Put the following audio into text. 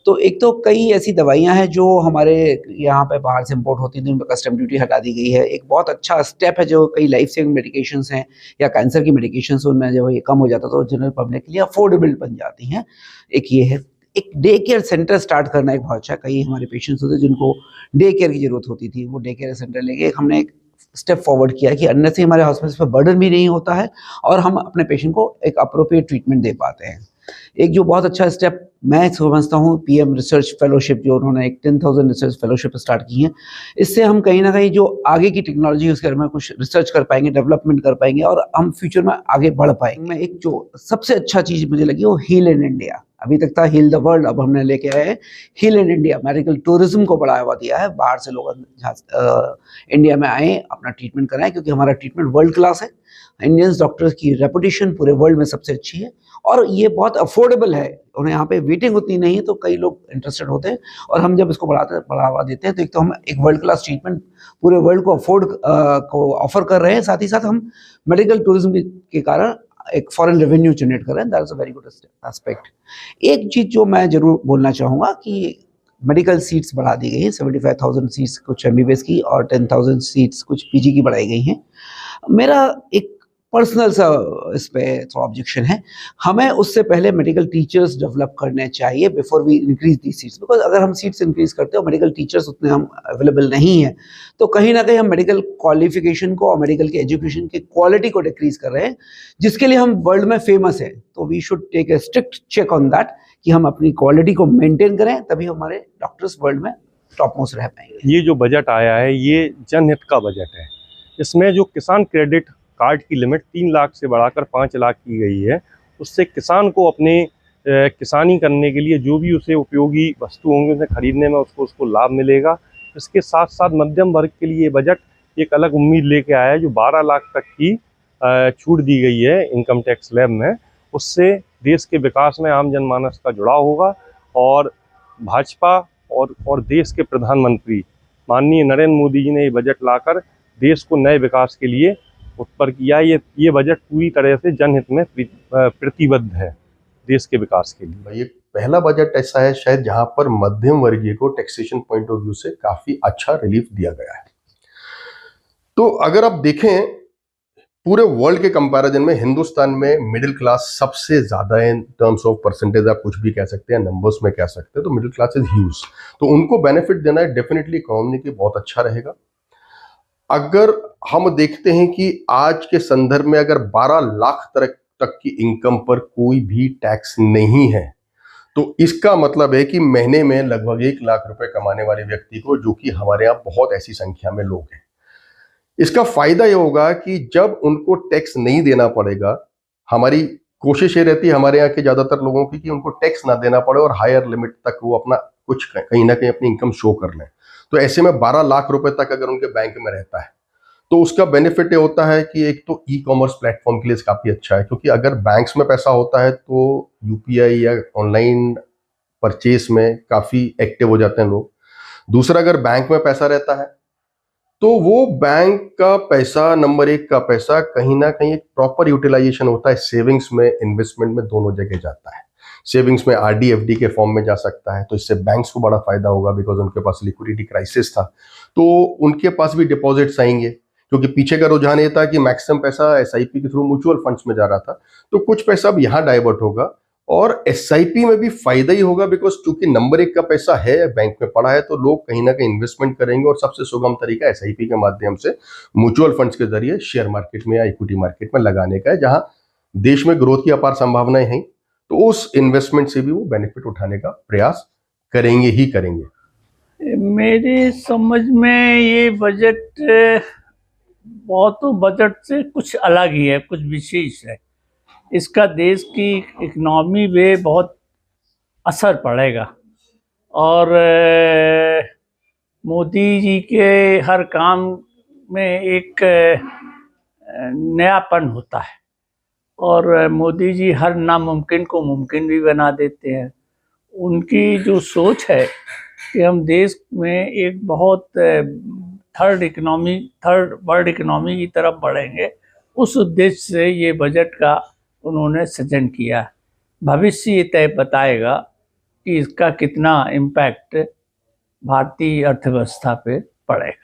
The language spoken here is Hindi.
तो एक तो कई ऐसी दवाइयाँ हैं जो हमारे यहाँ पे बाहर से इम्पोर्ट होती थी, उन पे कस्टम ड्यूटी हटा दी गई है। एक बहुत अच्छा स्टेप है जो कई लाइफ सेविंग मेडिकेशंस हैं या कैंसर की मेडिकेशंस उनमें जब ये कम हो जाता है तो जनरल पब्लिक के लिए अफोर्डेबल बन जाती हैं। एक ये है। एक डे केयर सेंटर स्टार्ट करना एक बहुत अच्छा, कई हमारे पेशेंट्स होते हैं जिनको डे केयर की ज़रूरत होती थी, वो डे केयर सेंटर लेके हमने एक स्टेप फॉरवर्ड किया कि अन्य से हमारे हॉस्पिटल्स पे बर्डन भी नहीं होता है और हम अपने पेशेंट को एक एप्रोप्रिएट ट्रीटमेंट दे पाते हैं। एक जो बहुत अच्छा स्टेप मैं समझता हूँ पीएम रिसर्च फेलोशिप जो उन्होंने एक 10,000 रिसर्च फेलोशिप स्टार्ट की है। इससे हम कहीं न कहीं जो आगे की टेक्नोलॉजी है उसके बारे में कुछ रिसर्च कर पाएँगे, डेवलपमेंट कर पाएँगे और हम फ्यूचर में आगे बढ़ पाएँगे। मैं एक जो सबसे अच्छा चीज़ मुझे लगी वो हील इन इंडिया। अभी तक था हील द वर्ल्ड, अब हमने लेके आए हैं heal in India. Medical tourism को बढ़ावा दिया है, बाहर से लोग इंडिया में आएँ, अपना ट्रीटमेंट कराएँ क्योंकि हमारा ट्रीटमेंट वर्ल्ड क्लास है। इंडियंस डॉक्टर्स की रेपुटेशन पूरे वर्ल्ड में सबसे अच्छी है और ये बहुत अफोर्डेबल है। उन्हें यहाँ पे वेटिंग उतनी नहीं है तो कई लोग इंटरेस्टेड होते हैं और हम जब इसको बढ़ावा देते हैं तो एक तो हम एक वर्ल्ड क्लास ट्रीटमेंट पूरे वर्ल्ड को ऑफर कर रहे हैं, साथ ही साथ हम मेडिकल टूरिज्म के कारण एक फॉरेन रेवेन्यू जनरेट कर रहे हैं। That is a very good aspect. एक चीज़ जो मैं ज़रूर बोलना चाहूँगा कि मेडिकल सीट्स बढ़ा दी गई हैं, 75,000 सीट्स कुछ एमबीबीएस की और 10,000 सीट्स कुछ पीजी की बढ़ाई गई हैं। मेरा एक पर्सनल सा इस पे थोड़ा ऑब्जेक्शन है। हमें उससे पहले मेडिकल टीचर्स डेवलप करने चाहिए before we increase the seats, because अगर हम सीट्स इंक्रीज़ करते हैं और मेडिकल टीचर्स उतने हम अवेलेबल नहीं हैं, तो कहीं न कहीं हम मेडिकल क्वालिफ़िकेशन को और मेडिकल के एजुकेशन की क्वालिटी को डिक्रीज़ कर रहे हैं, जिसके लिए हम वर्ल्ड में फ़ेमस हैं। तो we should take a strict check on that कि हम अपनी क्वालिटी को मेंटेन करें, तभी हमारे डॉक्टर्स वर्ल्ड में टॉप मोस्ट रह पाएँगे। ये जो बजट आया है ये जनहित का बजट है। इसमें जो किसान क्रेडिट कार्ड की लिमिट 3 लाख से बढ़ाकर 5 लाख की गई है, उससे किसान को अपने किसानी करने के लिए जो भी उसे उपयोगी वस्तु होंगे उसे खरीदने में उसको लाभ मिलेगा। इसके साथ साथ मध्यम वर्ग के लिए बजट एक अलग उम्मीद लेके आया है जो 12 लाख तक की छूट दी गई है इनकम टैक्स स्लैब में। उससे देश के विकास में आम जनमानस का जुड़ाव होगा और भाजपा और देश के प्रधानमंत्री माननीय नरेंद्र मोदी जी ने ये बजट लाकर देश को नए विकास के लिए उत्पर किया। ये बजट पूरी तरह से जनहित में प्रतिबद्ध है देश के विकास के लिए। ये पहला बजट ऐसा है शायद जहां पर मध्यम वर्गीय को टैक्सेशन पॉइंट ऑफ व्यू से काफी अच्छा रिलीफ दिया गया है। तो अगर आप देखें पूरे वर्ल्ड के कंपैरिजन में हिंदुस्तान में मिडिल क्लास सबसे ज्यादा है। इन टर्म्स ऑफ परसेंटेज आप कुछ भी कह सकते हैं, नंबर्स में कह सकते हैं, तो मिडिल क्लास इज ह्यूज। तो उनको बेनिफिट देना डेफिनेटली इकोनॉमी के बहुत अच्छा रहेगा। अगर हम देखते हैं कि आज के संदर्भ में अगर 12 लाख तक की इनकम पर कोई भी टैक्स नहीं है, तो इसका मतलब है कि महीने में लगभग 1 लाख रुपए कमाने वाले व्यक्ति को, जो कि हमारे यहाँ बहुत ऐसी संख्या में लोग हैं, इसका फायदा ये होगा कि जब उनको टैक्स नहीं देना पड़ेगा, हमारी कोशिश ये रहती है हमारे यहाँ के ज्यादातर लोगों की कि उनको टैक्स ना देना पड़े और हायर लिमिट तक वो अपना कुछ कहीं ना कहीं अपनी इनकम शो कर लें। तो ऐसे में 12 लाख रुपए तक अगर उनके बैंक में रहता है तो उसका बेनिफिट ये होता है कि एक तो ई कॉमर्स प्लेटफॉर्म के लिए काफी अच्छा है, क्योंकि अगर बैंक्स में पैसा होता है तो यूपीआई या ऑनलाइन परचेस में काफी एक्टिव हो जाते हैं लोग। दूसरा, अगर बैंक में पैसा रहता है तो वो बैंक का पैसा, नंबर 1 का पैसा कहीं ना कहीं एक प्रॉपर यूटिलाइजेशन होता है, सेविंग्स में, इन्वेस्टमेंट में, दोनों जगह जाता है। सेविंग्स में आरडी एफडी के फॉर्म में जा सकता है, तो इससे बैंक्स को बड़ा फायदा होगा बिकॉज उनके पास लिक्विडिटी क्राइसिस था, तो उनके पास भी डिपॉजिट्स आएंगे। क्योंकि पीछे का रुझान ये था कि मैक्सिमम पैसा एसआईपी के थ्रू म्यूचुअल फंड्स में जा रहा था, तो कुछ पैसा अब यहाँ डाइवर्ट होगा और एसआईपी में भी फायदा ही होगा बिकॉज चूंकि नंबर 1 का पैसा है बैंक में पड़ा है, तो लोग कहीं ना कहीं इन्वेस्टमेंट करेंगे और सबसे सुगम तरीका एसआईपी के माध्यम से म्यूचुअल फंड्स के जरिए शेयर मार्केट में या इक्विटी मार्केट में लगाने का है, जहां देश में ग्रोथ की अपार संभावनाएं हैं। तो उस इन्वेस्टमेंट से भी वो बेनिफिट उठाने का प्रयास करेंगे ही करेंगे। मेरी समझ में ये बजट बहुतों बजट से कुछ अलग ही है, कुछ विशेष है। इसका देश की इकनॉमी पे बहुत असर पड़ेगा और मोदी जी के हर काम में एक नयापन होता है और मोदी जी हर नामुमकिन को मुमकिन भी बना देते हैं। उनकी जो सोच है कि हम देश में एक बहुत थर्ड वर्ल्ड इकनॉमी की तरफ बढ़ेंगे, उस उद्देश्य से ये बजट का उन्होंने सृजन किया। भविष्य ये तय बताएगा कि इसका कितना इम्पैक्ट भारतीय अर्थव्यवस्था पे पड़ेगा।